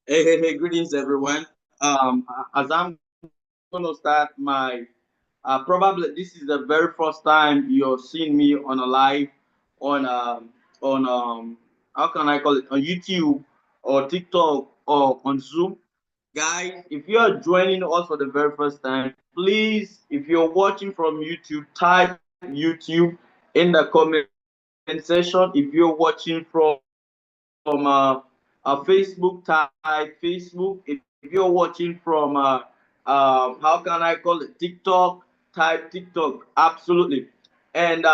Hey, greetings, everyone. As I'm going to start my, probably this is the very first time you're seeing me on a live on how can I call it, on YouTube or TikTok or on Zoom. Guys, if you are joining us for the very first time, please, if you're watching from YouTube, type YouTube in the comment section. If you're watching from Facebook, type Facebook. If you're watching from how can I call it, TikTok, type TikTok. Absolutely. And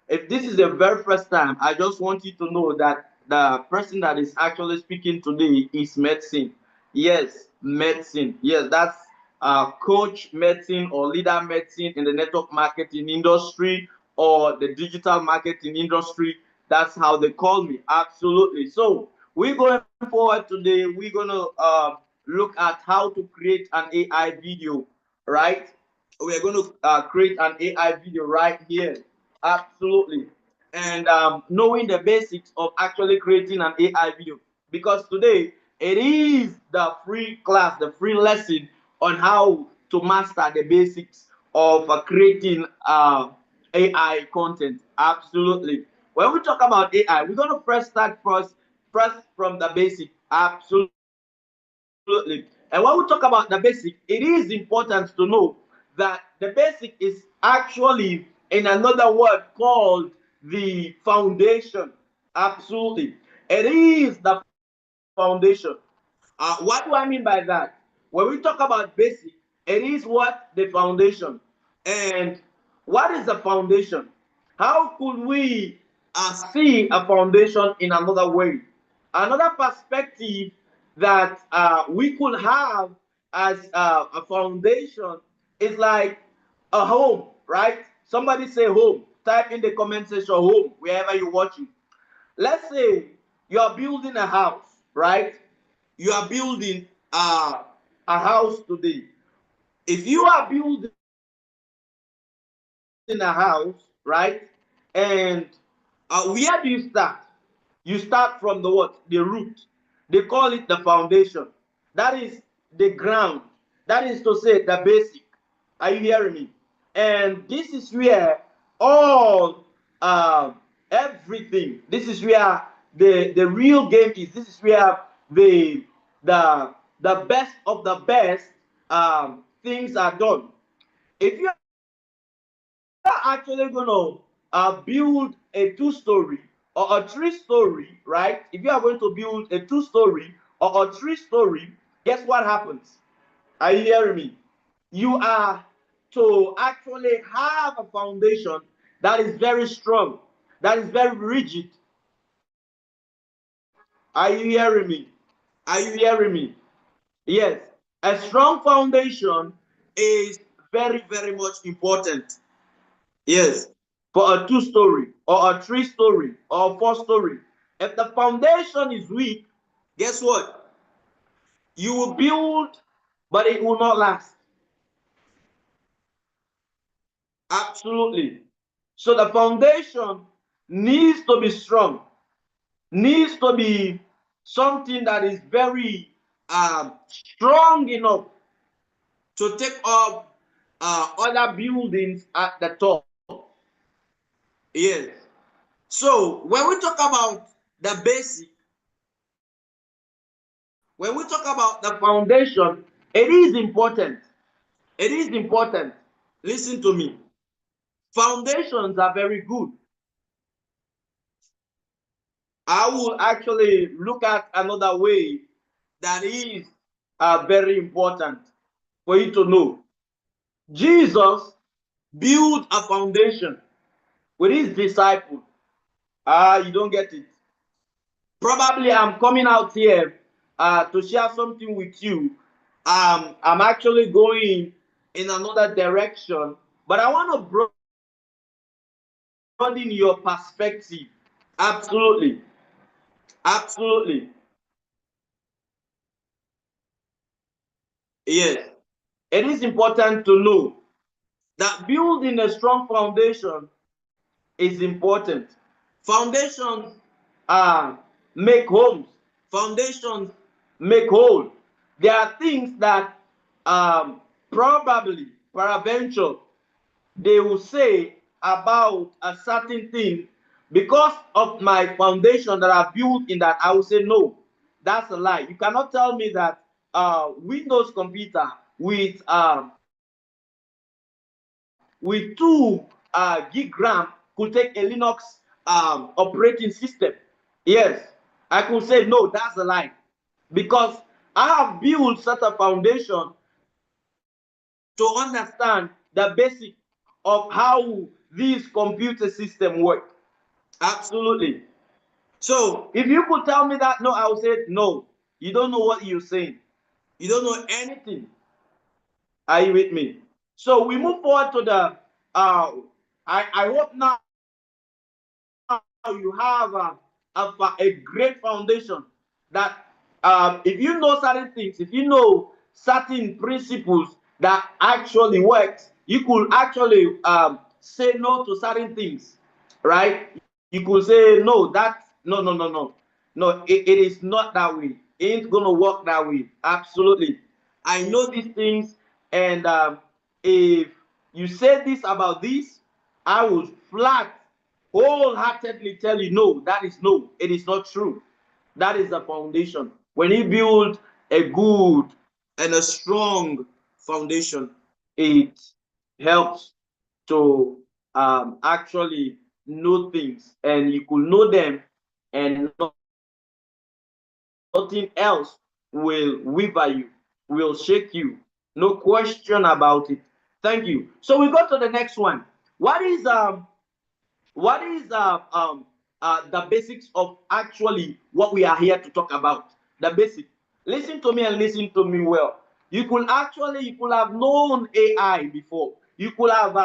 if this is the very first time, I just want you to know that the person that is actually speaking today is Medicine. Yes, Medicine. Yes, that's coach Medicine or leader Medicine in the network marketing industry or the digital marketing industry. That's how they call me. Absolutely. So we're going forward today. We're gonna look at how to create an AI video, right? We are going to create an AI video right here. Absolutely. And knowing the basics of actually creating an AI video. Because today it is the free class, the free lesson on how to master the basics of creating AI content. Absolutely. When we talk about AI, we're going to first from the basic. Absolutely. And when we talk about the basic, it is important to know that the basic is actually, in another word, called the foundation. Absolutely. It is the foundation. What do I mean by that? When we talk about basic, it is what? The foundation. And what is the foundation? How could we see a foundation in another way? Another perspective that we could have as a foundation is like a home, right? Somebody say home. Type in the comment section home wherever you're watching. Let's say you are building a house, right? You are building a house today. If you are building a house, right? And where do you start? You start from the what? The root. They call it the foundation. That is the ground. That is to say the basic. Are you hearing me? And this is where all everything. This is where the real game is. This is where the the best of the best things are done. If you are actually going to build a two-story or a three-story, right? If you are going to build a two-story or a three-story, guess what happens? Are you hearing me? You are to actually have a foundation that is very strong, that is very rigid. Are you hearing me? Are you hearing me? Yes. A strong foundation is very much important. Yes. For a two-story or a three-story or a four-story. If the foundation is weak, guess what? You will build, but it will not last. Absolutely. So the foundation needs to be strong, needs to be something that is very strong enough to take up other buildings at the top. Yes. So when we talk about the basic, when we talk about the foundation, it is important. It is important. Listen to me. Foundations are very good. I will actually look at another way that is very important for you to know. Jesus built a foundation with his disciples. You don't get it. Probably I'm coming out here to share something with you. I'm actually going in another direction, but I want to broaden your perspective. Absolutely. Absolutely. Yes. It is important to know that building a strong foundation is important. Foundations make homes. Foundations make whole. There are things that probably, peradventure, they will say about a certain thing because of my foundation that I built in that. I will say no, that's a lie. You cannot tell me that Windows computer with 2 gig RAM could take a Linux operating system. Yes, I could say no, that's a lie, because I have built such a foundation to understand the basic of how these computer system work. Absolutely. So if you could tell me that, no, I would say no. You don't know what you're saying. You don't know anything. Are you with me? So we move forward to the. I hope now you have a great foundation that if you know certain things, if you know certain principles that actually works, you could actually say no to certain things, right? You could say no, no, it is not that way. It ain't gonna work that way. Absolutely. I know these things, and if you say this about this, I will flat wholeheartedly tell you no, that is no, it is not true. That is the foundation. When you build a good and a strong foundation, it helps to actually know things, and you could know them, and nothing else will waver you, will shake you. No question about it. Thank you. So we go to the next one. What is the basics of actually what we are here to talk about? The basic. Listen to me and listen to me well. You could have known AI before. You could have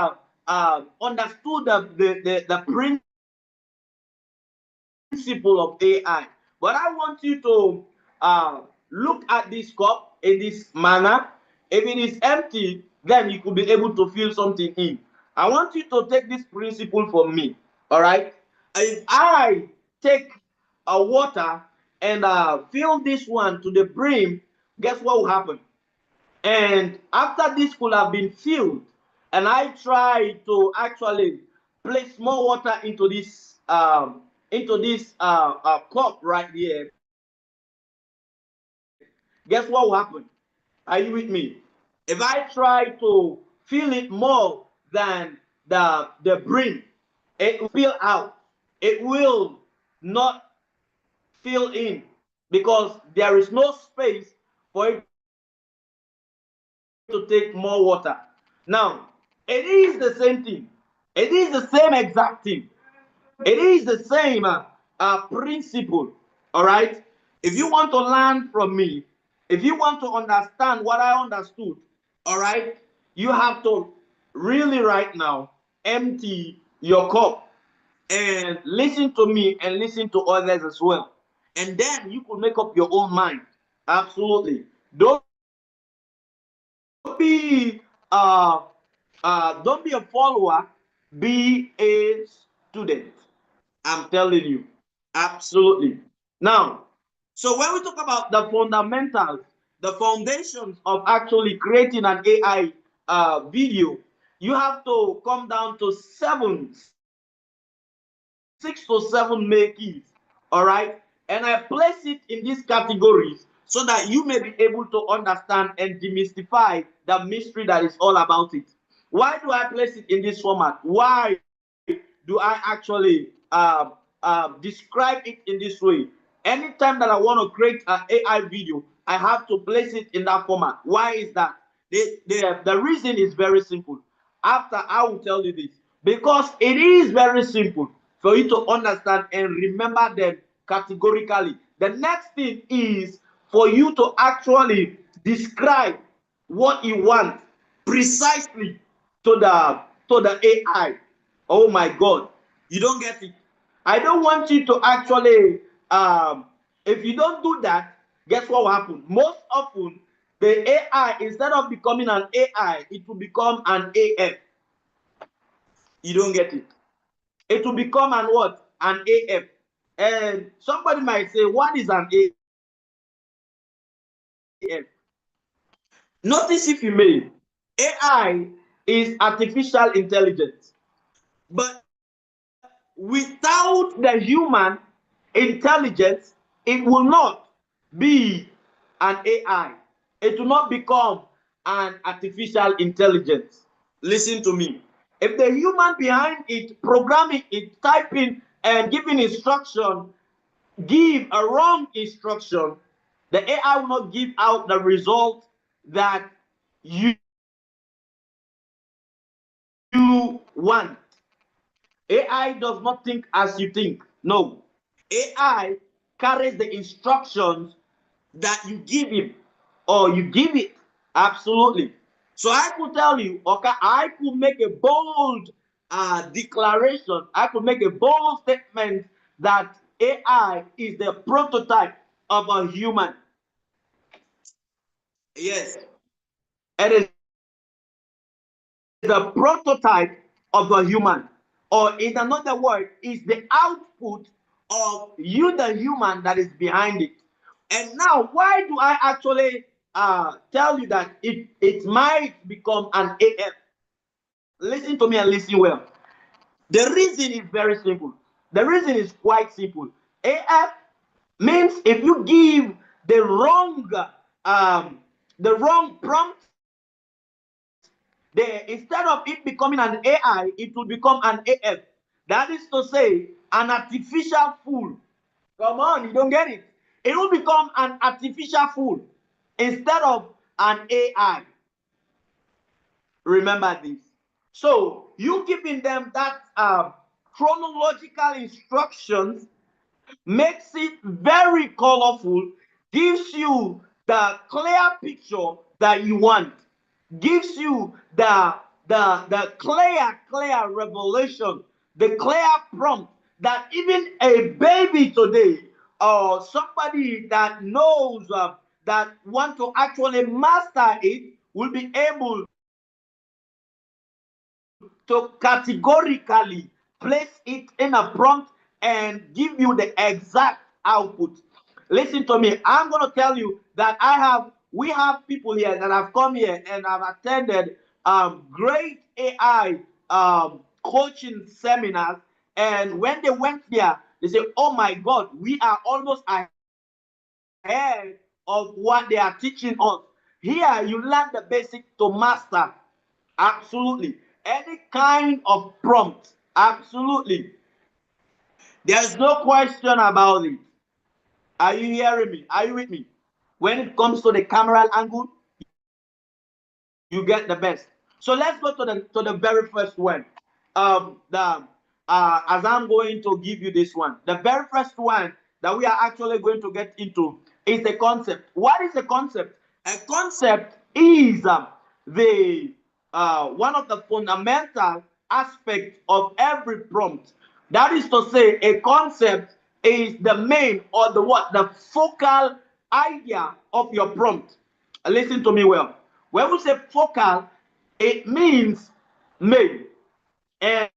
understood the principle of AI. But I want you to look at this cup in this manner. If it is empty, then you could be able to feel something in. I want you to take this principle from me. All right? If I take water and fill this one to the brim, guess what will happen? And after this could have been filled, and I try to actually place more water into this cup right here, guess what will happen? Are you with me? If I try to fill it more than the brim, it will spill out. It will not fill in, because there is no space for it to take more water. Now, it is the same thing. It is the same exact thing. It is the same principle. All right. If you want to learn from me, if you want to understand what I understood, all right, you have to really right now empty your cup and listen to me and listen to others as well. And then you could make up your own mind. Absolutely. Don't be a follower, be a student. I'm telling you. Absolutely. Now, so when we talk about the fundamentals, the foundations of actually creating an AI video, you have to come down to 6 to 7 main keys. All right. And I place it in these categories so that you may be able to understand and demystify the mystery that is all about it. Why do I place it in this format? Why do I actually describe it in this way? Anytime that I want to create an AI video, I have to place it in that format. Why is that? The reason is very simple. After, I will tell you this, because it is very simple for you to understand and remember them categorically. The next thing is for you to actually describe what you want precisely to the AI. Oh my God, you don't get it. I don't want you to actually, if you don't do that, guess what will happen? Most often, the AI, instead of becoming an AI, it will become an AF. You don't get it. It will become an what? An AF. And somebody might say, what is an AF? Notice, if you may, AI is artificial intelligence. But without the human intelligence, it will not be an AI. It will not become an artificial intelligence. Listen to me. If the human behind it, programming it, typing and giving instruction, give a wrong instruction, the AI will not give out the result that you want. AI does not think as you think. No. AI carries the instructions that you give him or you give it. Absolutely. So I could tell you, okay, I could make a bold declaration, I could make a bold statement that AI is the prototype of a human. Yes, it is the prototype of a human. Or in another word, is the output of you, the human that is behind it. And now, why do I actually tell you that it might become an AF? Listen to me and listen well. The reason is very simple. The reason is quite simple. AF means if you give um, the wrong prompt, instead of it becoming an AI, it will become an AF. That is to say, an artificial fool. Come on, you don't get it. It will become an artificial fool instead of an AI. Remember this. So you giving them that chronological instructions makes it very colorful, gives you the clear picture that you want, gives you the clear revelation, the clear prompt that even a baby today or somebody that knows that want to actually master it will be able to categorically place it in a prompt and give you the exact output. Listen to me. I'm going to tell you that we have people here that have come here and have attended great AI coaching seminars. And when they went there, they say, oh my God, we are almost ahead of what they are teaching us. Here, you learn the basic to master. Absolutely. Any kind of prompt. Absolutely. There's no question about it. Are you hearing me? Are you with me? When it comes to the camera angle, you get the best. So let's go to the very first one. As I'm going to give you this one, the very first one that we are actually going to get into is the concept. What is a concept? A concept is the one of the fundamental aspects of every prompt. That is to say, a concept is the main or the focal idea of your prompt. Listen to me well. When we say focal, it means main. And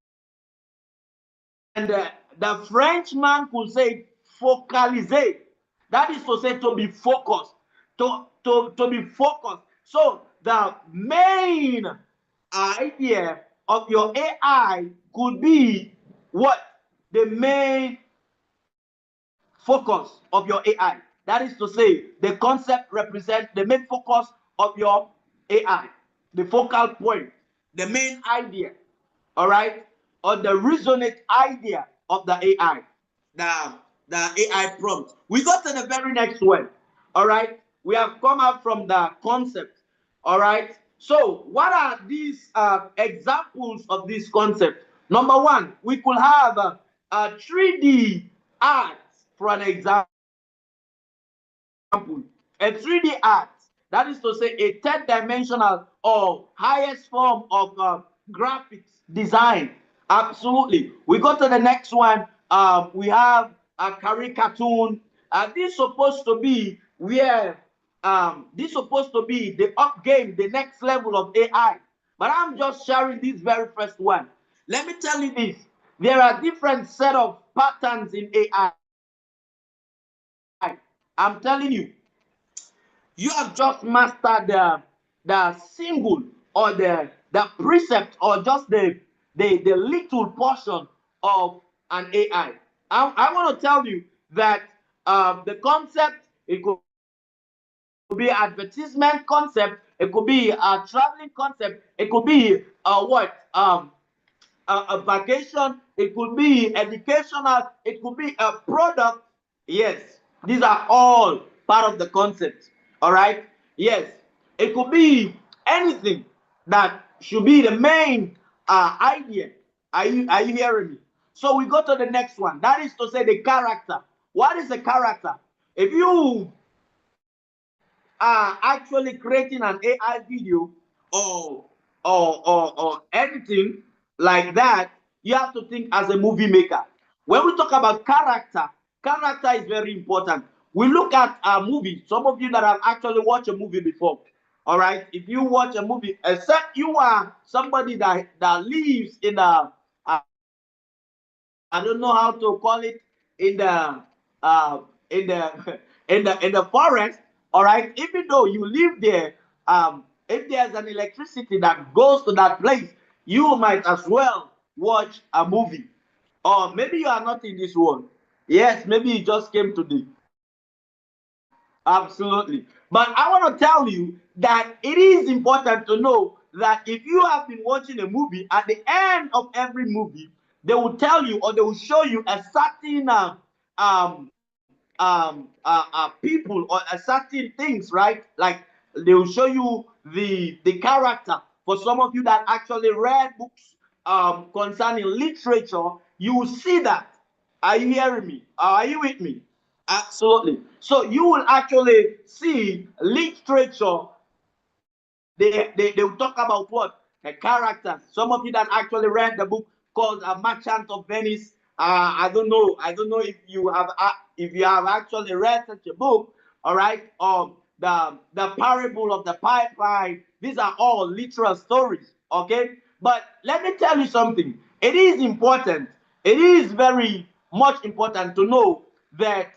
the Frenchman could say focaliser. That is to say to be focused. To be focused. So the main idea of your AI could be what? The main focus of your AI. That is to say, the concept represents the main focus of your AI, the focal point, the main idea, all right, or the resonant idea of the AI, the, the AI prompt. We go to the very next one, all right. We have come out from the concept, all right. So, what are these examples of this concept? Number one, we could have a 3D art, for an example, a 3D art. That is to say, a third dimensional or highest form of graphics design. Absolutely. We go to the next one. We have a caricature. This supposed to be where this supposed to be the up game, the next level of AI. But I'm just sharing this very first one. Let me tell you this. There are different set of patterns in AI. I'm telling you, you have just mastered the symbol or the precept or just the little portion of an AI. I want to tell you that the concept, it could be advertisement concept, it could be a traveling concept, it could be a vacation, it could be educational, it could be a product. Yes, these are all part of the concept. All right. Yes, it could be anything that should be the main idea. Are you hearing me? So we go to the next one. That is to say the character. What is a character? If you are actually creating an AI video or or anything like that, you have to think as a movie maker. When we talk about character, character is very important. We look at a movie. Some of you that have actually watched a movie before, all right. If you watch a movie, except you are somebody that lives in a, I don't know how to call it, in in the in the forest, all right. Even though you live there, if there's an electricity that goes to that place, you might as well watch a movie. Or maybe you are not in this world. Yes, maybe you just came today. Absolutely. But I want to tell you that it is important to know that if you have been watching a movie, at the end of every movie, they will tell you or they will show you a certain people or a certain things, right? Like they will show you the character. For some of you that actually read books concerning literature, you will see that. Are you hearing me? Are you with me? Absolutely. So you will actually see literature. They will talk about what? The characters. Some of you that actually read the book called Merchant of Venice. I don't know. I don't know if you have actually read such a book. All right. The parable of the pipeline. These are all literal stories. Okay. But let me tell you something. It is important. It is very much important to know that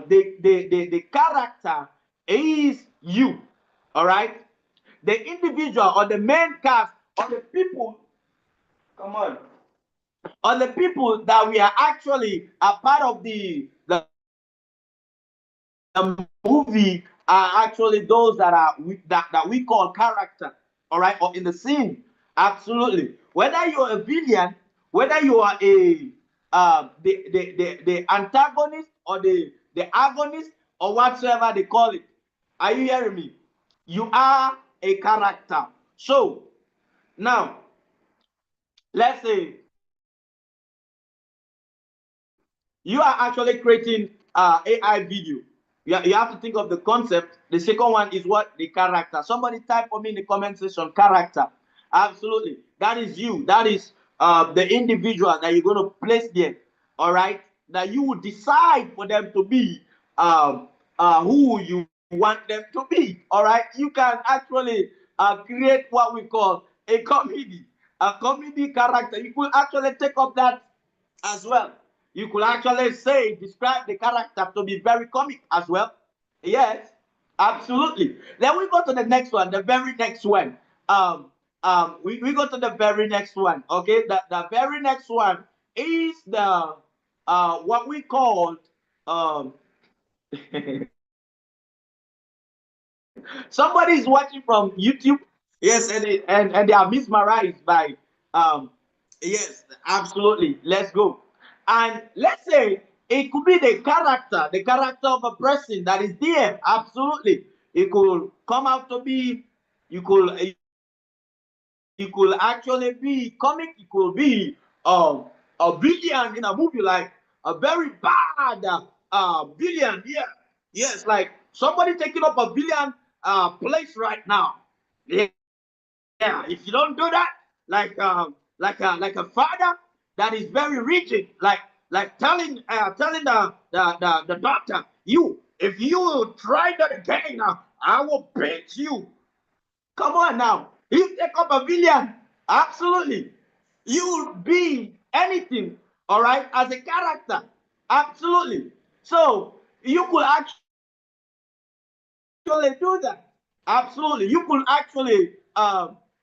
the character is you. All right. The individual or the main cast or the people, come on, or the people that we are actually a part of the movie are actually those that we call character. All right, or in the scene. Absolutely. Whether you're a villain, whether you are the antagonist or the agonist or whatsoever they call it. Are you hearing me? You are a character. So now let's say you are actually creating AI video. You have to think of the concept. The second one is what? The character. Somebody type for me in the comment section, character. Absolutely. That is you. That is the individual that you're going to place there. All right. That you will decide for them to be who you want them to be. All right. You can actually create what we call a comedy. A comedy character. You could actually take up that as well. You could actually say, describe the character to be very comic as well. Yes, absolutely. Then we go to the next one, the very next one. We go to the very next one. Okay, the very next one is the what we call um somebody is watching from YouTube. Yes, and they are mesmerized by um yes, absolutely. Let's go. And let's say it could be the character of a person that is there. Absolutely. It could come out to be, you could actually be comic, it could be a villain in a movie, like a very bad villain. Yeah. Yes, like somebody taking up a villain place right now. Yeah, if you don't do that, like like a father that is very rigid, like telling the doctor, you, if you try that again, I will beat you. Come on now. You take up a villain. Absolutely. You will be anything, all right, as a character. Absolutely. So You could actually do that. Absolutely, you could actually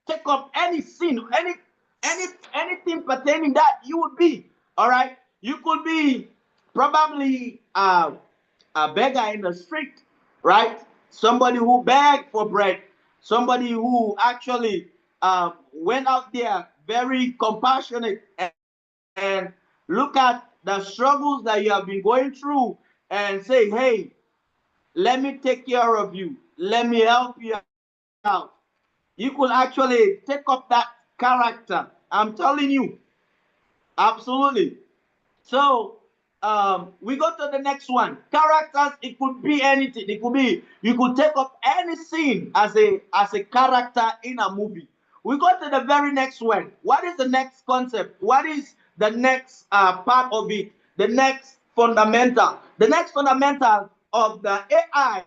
take up any sin, anything pertaining that you would be. All right, you could be probably a beggar in the street, right? Somebody who begged for bread, somebody who actually went out there very compassionate and look at the struggles that you have been going through and say, hey, let me take care of you, let me help you out. You could actually take up that character. I'm telling you, absolutely. So we go to the next one. Characters, it could be anything. It could be you could take up any scene as a character in a movie. We go to the very next one. What is the next concept? What is the next part of it? The next fundamental. The next fundamental of the AI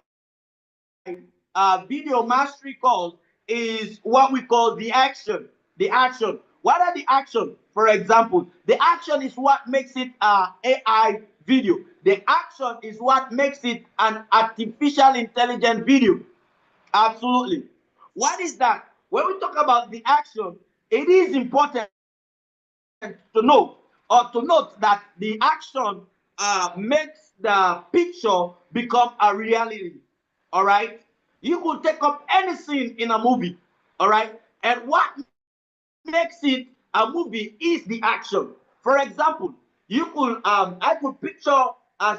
video mastery calls is what we call the action. The action. What are the action? For example, the action is what makes it AI video. The action is what makes it an artificial intelligent video. Absolutely. What is that? When we talk about the action, it is important to note that the action makes the picture become a reality. All right. You could take up any scene in a movie. All right. And what makes it a movie is the action. For example, you could I could picture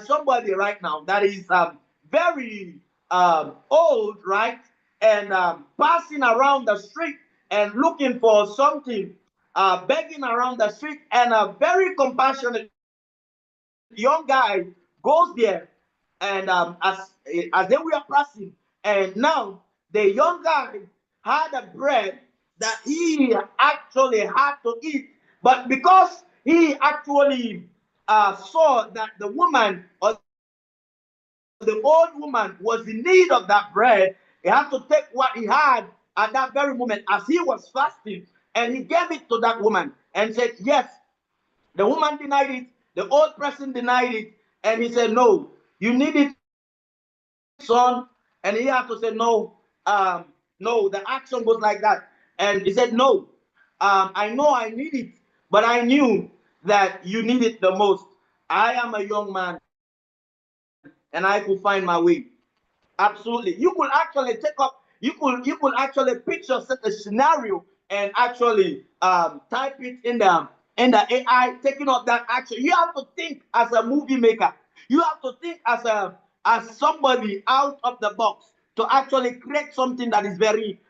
somebody right now that is very old, right, and passing around the street and looking for something, begging around the street, and a very compassionate young guy goes there, and as they were passing, and now the young guy had a bread that he actually had to eat, but because he actually saw that the woman or the old woman was in need of that bread, he had to take what he had at that very moment as he was fasting, and he gave it to that woman and said, yes. The woman denied it. The old person denied it. And he said, no, you need it, son. And he had to say, no, the action goes like that. And he said, no, I know I need it, but I knew that you need it the most. I am a young man and I could find my way. Absolutely. You could actually take up, you could actually picture set a scenario and actually type it in the AI, taking up that action. You have to think as a movie maker. You have to think as somebody out of the box to actually create something that is very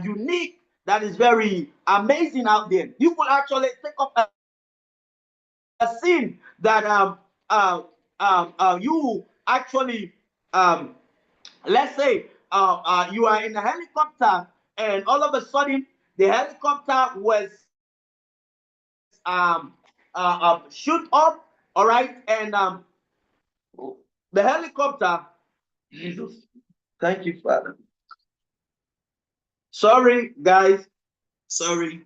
unique, that is very amazing out there. You could actually take up a scene that you actually let's say you are in a helicopter and all of a sudden the helicopter was shoot up, all right, and the helicopter, Jesus, thank you, Father. Sorry, guys, sorry.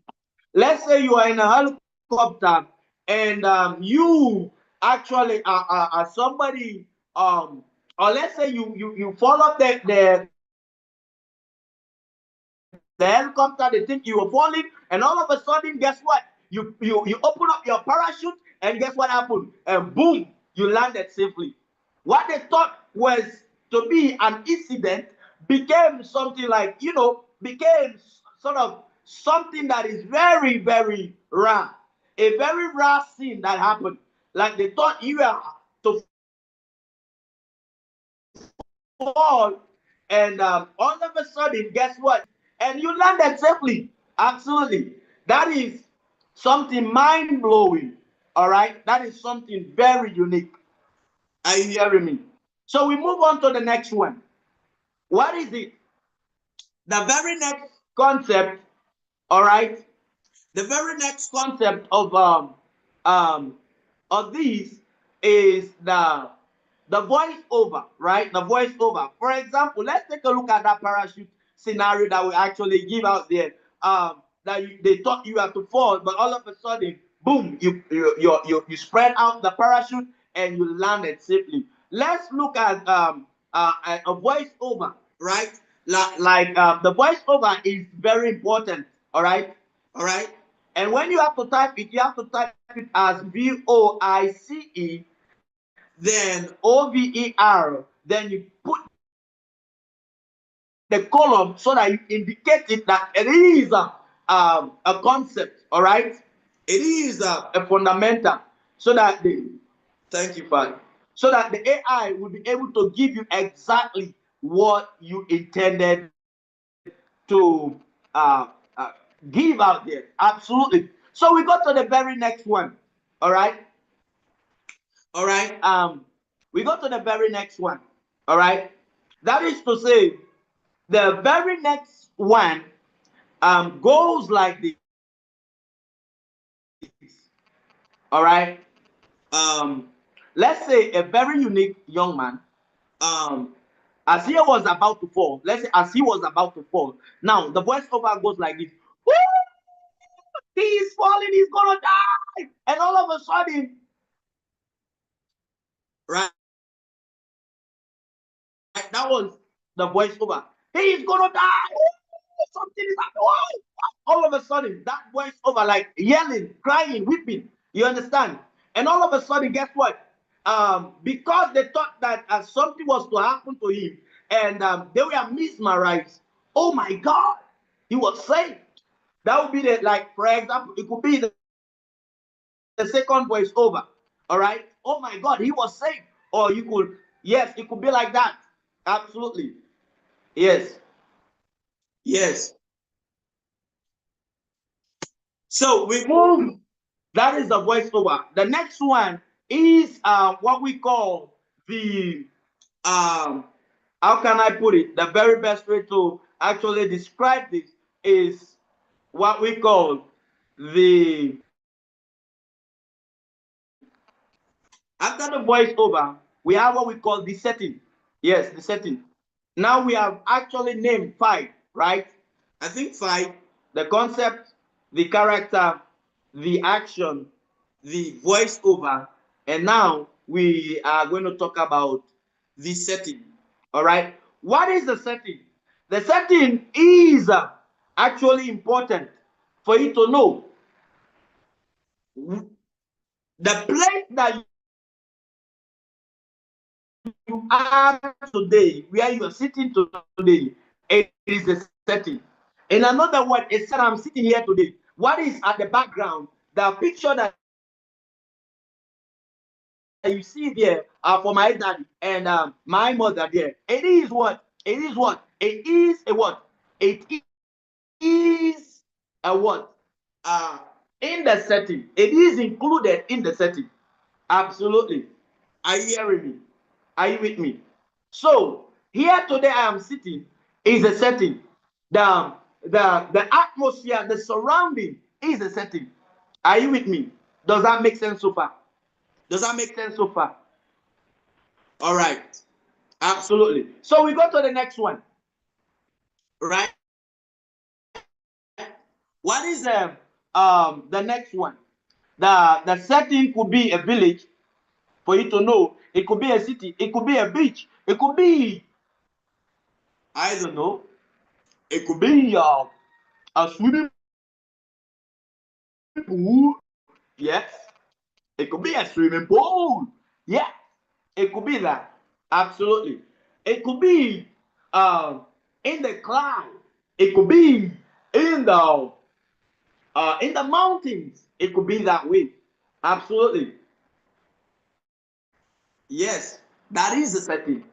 Let's say you are in a helicopter and you actually are somebody, or let's say you follow the helicopter, they think you were falling, and all of a sudden, guess what? You open up your parachute, and guess what happened? And boom, you landed safely. What they thought was to be an incident became something like, became sort of something that is very, very rare. A very rare scene that happened. Like they thought you were to fall, and all of a sudden, guess what? And you landed safely. Absolutely. That is something mind blowing. All right. That is something very unique. Are you hearing me? So we move on to the next one. What is it? The very next concept, all right? The very next concept of these is the voice over, right? The voice over. For example, let's take a look at that parachute scenario that we actually give out there. They thought you had to fall, but all of a sudden, boom, you spread out the parachute and you landed safely. let's look at a voiceover, right? The voiceover is very important. All right. And when you have to type it, you have to type it as VOICE, then OVER, then you put the column so that you indicate it that it is a concept. All right, it is a fundamental, so that the thank you, Father, so that the AI will be able to give you exactly what you intended to give out there. Absolutely. So we go to the very next one. All right. All right. We go to the very next one. All right. That is to say, the very next one goes like this. All right. Let's say a very unique young man, um, as he was about to fall. Let's say as he was about to fall. Now the voiceover goes like this: "Woo! He is falling. He's gonna die!" And all of a sudden, right? That was the voiceover. He is gonna die. Something is happening. All of a sudden, that voiceover like yelling, crying, weeping. You understand? And all of a sudden, guess what? Because they thought that something was to happen to him, and they were mesmerized. Oh my God, he was saved. That would be the, like, for example, it could be the second voiceover. All right. Oh my God, he was saved. Or you could, yes, it could be like that. Absolutely. Yes. Yes. So we move. That is the voiceover. The next one is what we call the um how can I put it? The very best way to actually describe this is what we call the after the voiceover, we have what we call the setting. Yes, the setting. Now we have actually named five, right? I think five: the concept, the character, the action, the voiceover, and now we are going to talk about the setting. All right. What is the setting? The setting is actually important for you to know the place that you are today, where you are sitting today. It is the setting. In another word, it said I'm sitting here today. What is at the background? The picture that you see there for my daddy and my mother there. It is what? It is what? It is a what? It is a what? In the setting. It is included in the setting. Absolutely. Are you hearing me? Are you with me? So here today I am sitting is a setting. The atmosphere, the surrounding is a setting. Are you with me? Does that make sense so far? Does that make sense so far? All right. Absolutely. So we go to the next one. Right? What is the next one? The setting could be a village. For you to know, it could be a city, it could be a beach, it could be, I don't know, it could be a swimming pool. Yes, it could be a swimming pool. Yeah, it could be that. Absolutely. It could be in the cloud. It could be in the mountains. It could be that way. Absolutely. Yes, that is the setting.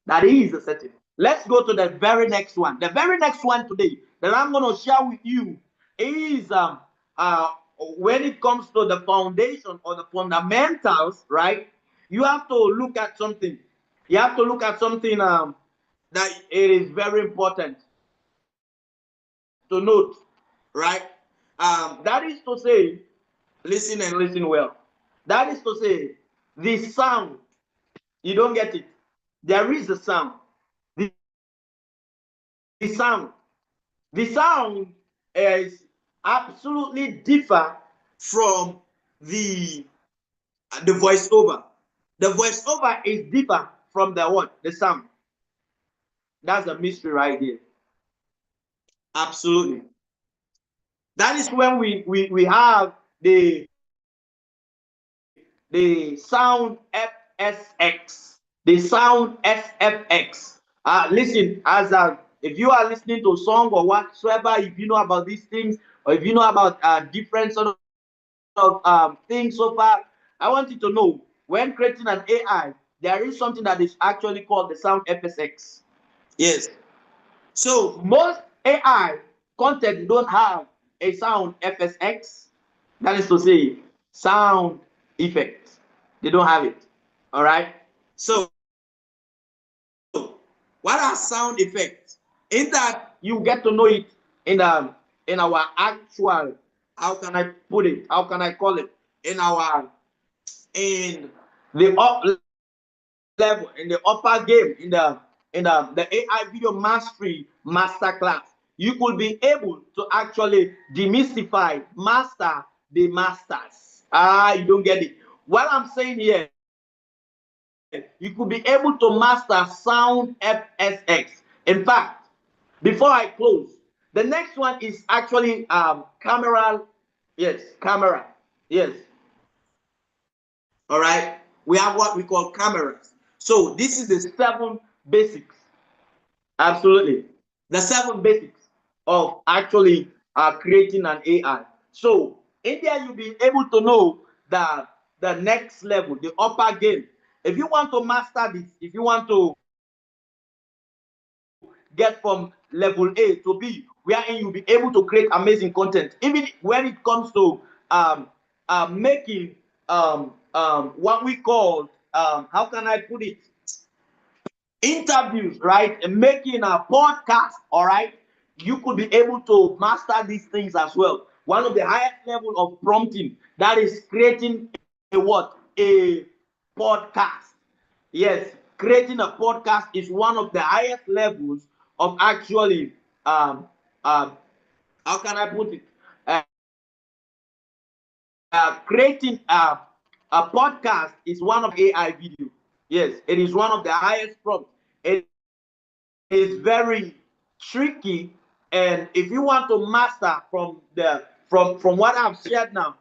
That is the setting. Let's go to the very next one. The very next one today that I'm going to share with you is when it comes to the foundation or the fundamentals, right? You have to look at something. You have to look at something that it is very important to note, right? That is to say, listen and listen well. That is to say, the sound. You don't get it. There is a sound. The sound. The sound is absolutely differ from the voiceover. The voiceover is deeper from the what? The sound. That's the mystery right there. Absolutely. That is when we have the sound FSX, the sound SFX. Listen, if you are listening to a song or whatsoever, if you know about these things, or if you know about different sort of things so far, I want you to know when creating an AI, there is something that is actually called the sound FSX. Yes. So most AI content don't have a sound FSX. That is to say, sound effects. They don't have it. All right. So what are sound effects? In that you get to know it in our actual, how can I put it? How can I call it? In the up level, in the upper game, in the AI video mastery masterclass. You could be able to actually demystify, master the masters. You don't get it. What I'm saying here, you could be able to master sound FSX. In fact, before I close, the next one is actually camera. Yes, camera. Yes. All right. We have what we call cameras. So this is the 7 basics. Absolutely. The 7 basics of actually creating an AI. So in there you'll be able to know the next level, the upper game. If you want to master this, if you want to get from level A to B, wherein you'll be able to create amazing content, even when it comes to making what we call how can I put it, interviews, right? And making a podcast, all right? You could be able to master these things as well. One of the highest level of prompting, that is creating a what? A podcast. Yes, creating a podcast is one of the highest levels of actually um how can I put it? Creating a podcast is one of the highest level of AI video. Yes, it is one of the highest prompts. It is very tricky, and if you want to master from what I've shared now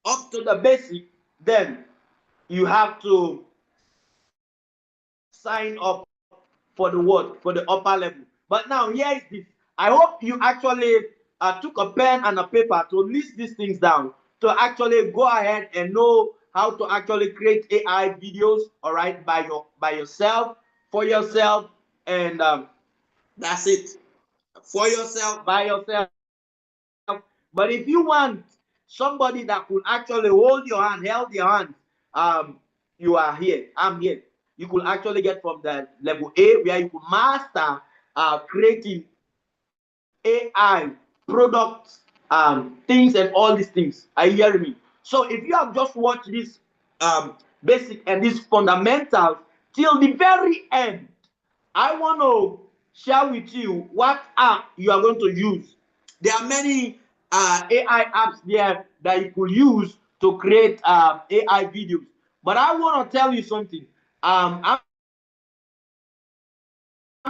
up to the basic, then you have to sign up for the what? For the upper level. But now here is this. I hope you actually took a pen and a paper to list these things down, to actually go ahead and know how to actually create AI videos, all right, by yourself, for yourself, and that's it. For yourself, by yourself. But if you want somebody that could actually hold your hand, held your hand, you are here. I'm here. You could actually get from the level A, where you could master creating AI products, things, and all these things. Are you hearing me? So if you have just watched this basic and these fundamentals till the very end, I want to share with you what app you are going to use. There are many AI apps there that you could use to create AI videos. But I want to tell you something. I'm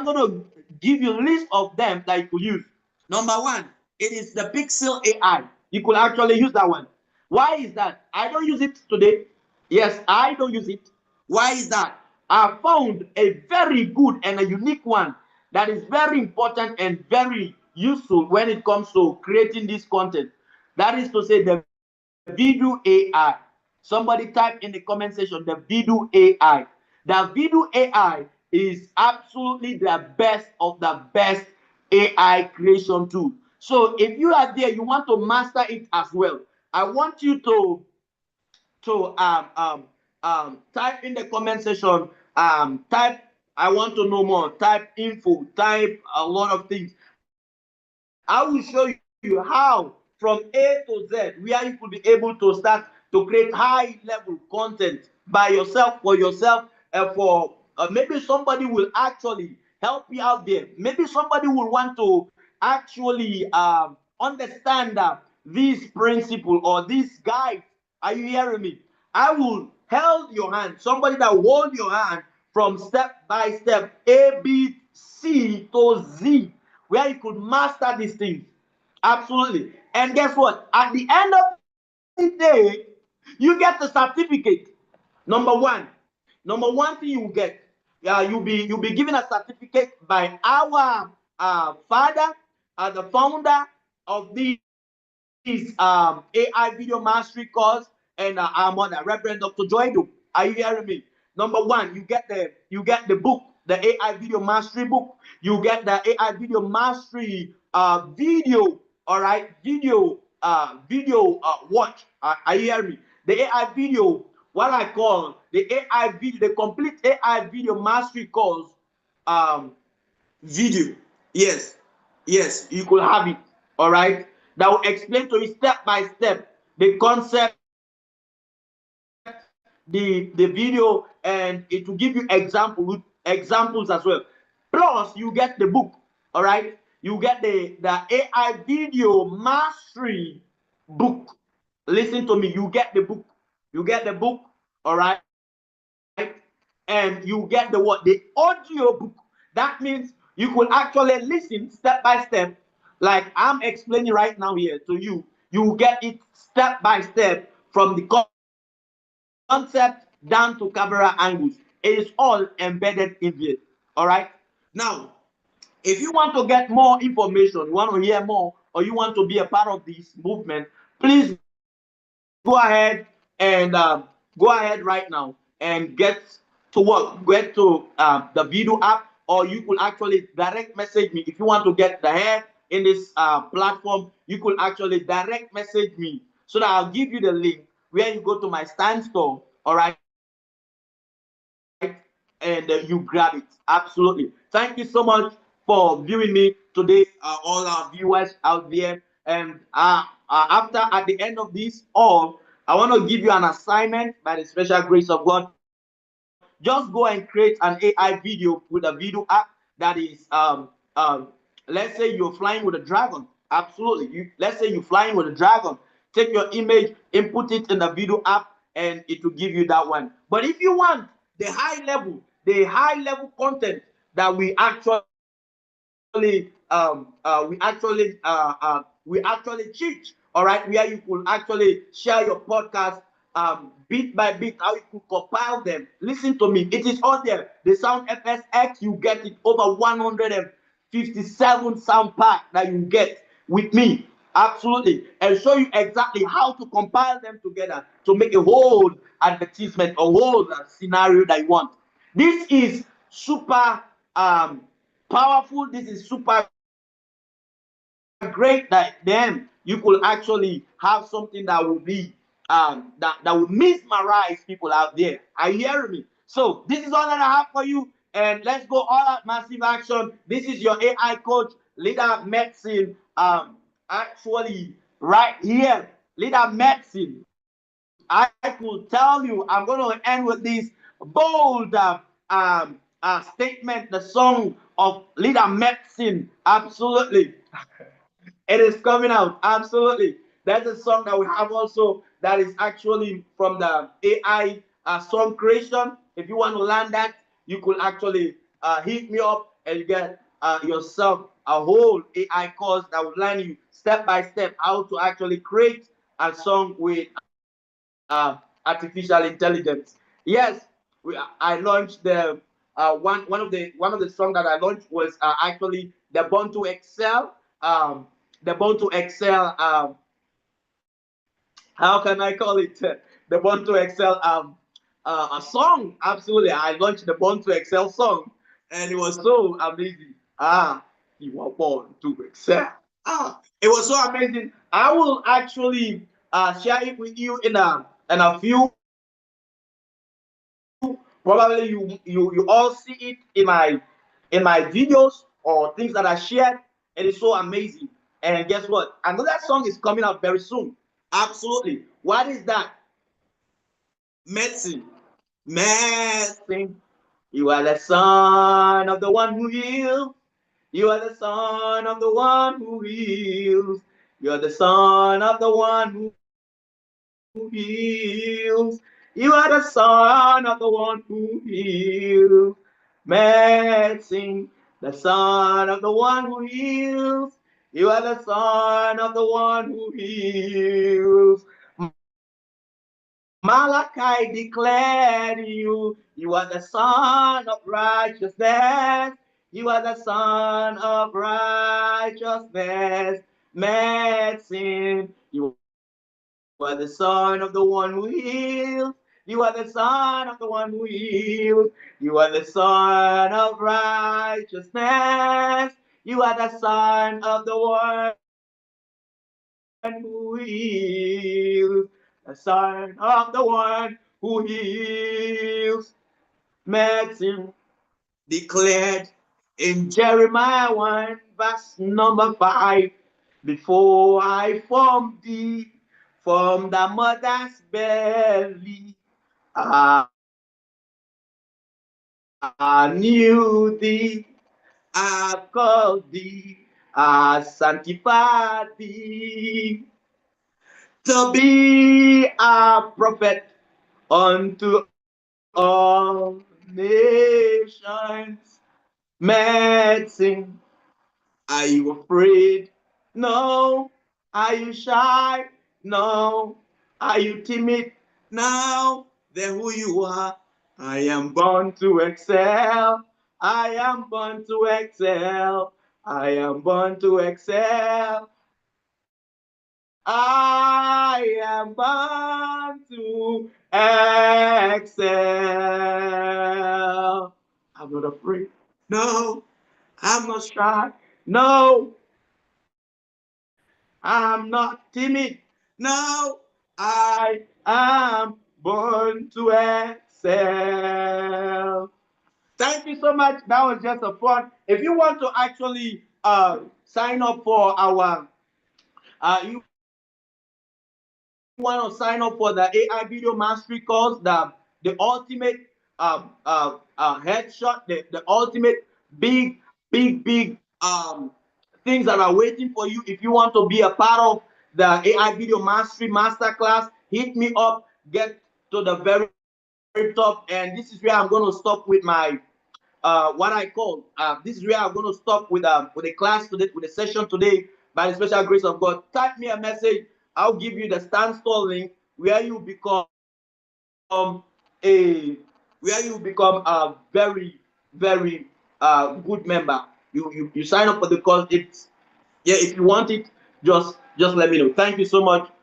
going to give you a list of them that you could use. Number one, it is the Pixel AI. You could actually use that one. Why is that? I don't use it today. Yes, I don't use it. Why is that? I found a very good and a unique one that is very important and very useful when it comes to creating this content. That is to say, the video AI. Somebody type in the comment section the video AI. The video AI is absolutely the best of the best AI creation tool. So if you are there, you want to master it as well. I want you to type in the comment section, type I want to know more, type info, type a lot of things. I will show you how from A to Z, where you could be able to start to create high level content by yourself, for yourself, for maybe somebody will actually help you out there. Maybe somebody will want to actually understand this principle or this guide. Are you hearing me? I will help held your hand, somebody that hold your hand from step by step, A, B, C to Z, where you could master these things. Absolutely. And guess what? At the end of the day, you get the certificate. Number one. Number one thing you will get, you'll be given a certificate by our father, the founder of this AI video mastery course, and our mother, Reverend Dr. Joydo. Are you hearing me? Number one, you get the book, the AI video mastery book. You get the AI video mastery video. All right, video watch. Are you hearing me? The AI video, what I call the AI video, the complete AI video mastery course um video. Yes, yes, you could have it. All right, that will explain to you step by step the concept, the video, and it will give you examples as well. Plus, you get the book. All right, you get the AI video mastery book. Listen to me. You get the book. You get the book. All right, and you get the audio book. That means you could actually listen step by step, like I'm explaining right now here to you. You get it step by step from the concept down to camera angles. It is all embedded in there. All right. Now, if you want to get more information, you want to hear more, or you want to be a part of this movement, please go ahead right now and get to work. Get to the video app, or you could actually direct message me if you want to get the head in this platform. You could actually direct message me so that I'll give you the link where you go to my stand store. All right, and you grab it. Absolutely. Thank you so much for viewing me today, all our viewers out there. And at the end of this all, I want to give you an assignment by the special grace of God. Just go and create an AI video with a video app that is let's say you're flying with a dragon. Absolutely. Let's say you're flying with a dragon. Take your image, input it in the video app, and it will give you that one. But if you want the high level content that we actually teach, all right, where you could actually share your podcast bit by bit, how you could compile them. Listen to me, it is on there. The Sound FSX, you get it, over 157 sound pack that you get with me. Absolutely. And show you exactly how to compile them together to make a whole advertisement, a whole scenario that you want. This is super powerful. This is super great that then you could actually have something that will be that will mesmerize people out there. Are you hearing me? So this is all that I have for you. And let's go all out massive action. This is your AI coach, leader medicine. Actually, right here, leader medicine. I could tell you, I'm going to end with this bold statement, the song of leader medicine. Absolutely. It is coming out. Absolutely. That's a song that we have also that is actually from the AI song creation. If you want to learn that, you could actually hit me up and you get yourself a whole AI course that will learn you step by step how to actually create a song with artificial intelligence. Yes, I launched the one of the song that I launched was actually the Born to Excel. The Born to Excel. How can I call it? The Born to Excel. A song. Absolutely, I launched the Born to Excel song, and it was so amazing. You were born to excel. It was so amazing. I will actually share it with you in a few. Probably you all see it in my videos or things that I shared. It is so amazing. And guess what? Another song is coming out very soon. Absolutely. What is that? Medicine. Medicine. You are the son of the one who heals. You are the son of the one who heals. You are the son of the one who heals. Yes, You are the son of the one who heals. Medicine, the son of the one who heals. You are the son of the one who heals. Malachi declared you are the son of righteousness. You are the son of righteousness. Medicine, you are the son of the one who heals. You are the son of the one who heals. You are the son of righteousness. You are the son of the one who heals. The son of the one who heals. Medicine declared in Jeremiah 1, verse number 5. Before I formed thee from the mother's belly, I knew thee, I called thee, I sanctified thee to be a prophet unto all nations. Medicine, are you afraid? No. Are you shy? No. Are you timid? No. Then who you are? I am born to excel. I am born to excel. I am born to excel. I am born to excel. I'm not afraid. No. I'm not shy. No. I'm not timid. No. I am born to excel. Thank you so much. That was just a fun. If you want to actually sign up for our you want to sign up for the AI video mastery course, the ultimate headshot, the ultimate big things that are waiting for you. If you want to be a part of the AI video mastery masterclass, hit me up. Get to the very top, and this is where I'm going to stop with my what I call. This is where I'm going to stop with the class today, with the session today, by the special grace of God. Type me a message. I'll give you the standstill link where you become a very good member. You sign up for the course. It's yeah. If you want it, just let me know. Thank you so much.